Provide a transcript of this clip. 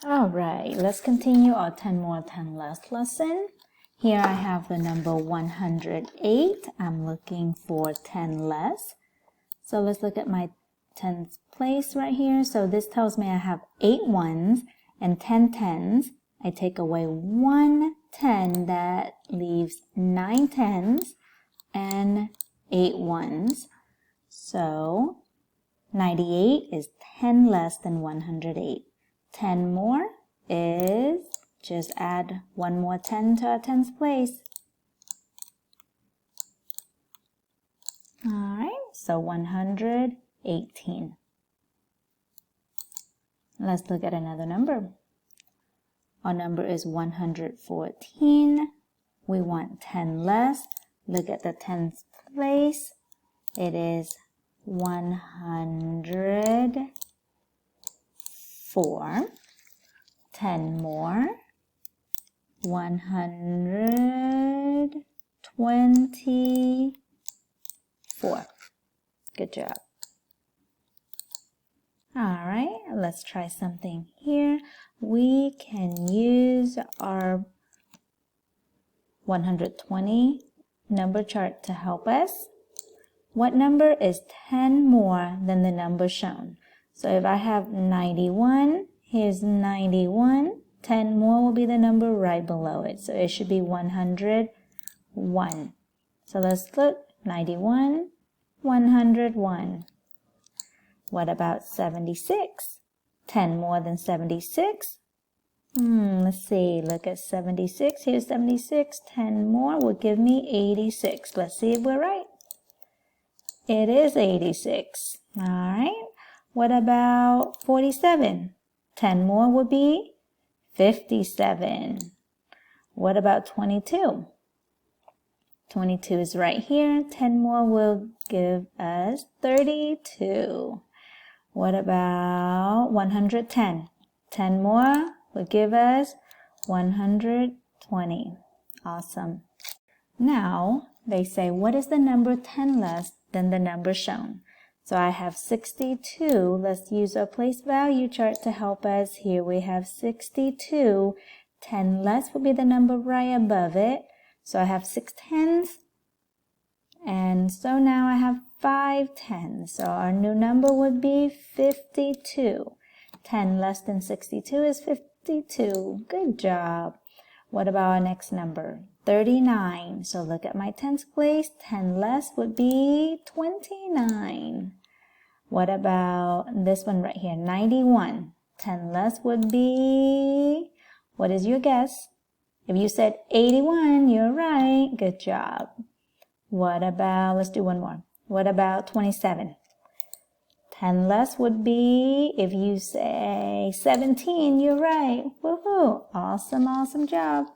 All right, let's continue our 10 more, 10 less lesson. Here I have the number 108. I'm looking for 10 less. So let's look at my tens place right here. So this tells me I have 8 ones and 10 tens. I take away 1 10, that leaves 9 tens and 8 ones. So 98 is 10 less than 108. 10 more is just add 1 more 10 to our tens place. All right, so 118. Let's look at another number. Our number is 114. We want 10 less. Look at the tens place. It is 104. 10 more. 124. Good job. All right, let's try something here. We can use our 120 number chart to help us. What number is 10 more than the number shown? So if I have 91, here's 91. 10 more will be the number right below it. So it should be 101. So let's look. 91, 101. What about 76? 10 more than 76? Let's see. Look at 76. Here's 76. 10 more will give me 86. Let's see if we're right. It is 86. All right. What about 47? 10 more would be 57. What about 22? 22 is right here. 10 more will give us 32. What about 110? 10 more will give us 120. Awesome. Now, they say, what is the number 10 less than the number shown? So I have 62. Let's use our place value chart to help us. Here we have 62. 10 less will be the number right above it. So I have 6 tens. And so now I have 5 tens. So our new number would be 52. 10 less than 62 is 52. Good job. What about our next number? 39. So look at my tens place. 10 less would be 29. What about this one right here? 91. 10 less would be, what is your guess? If you said 81, you're right. Good job. What about, let's do one more. What about 27? 10 less would be, if you say 17, you're right. Woohoo! Awesome, awesome job.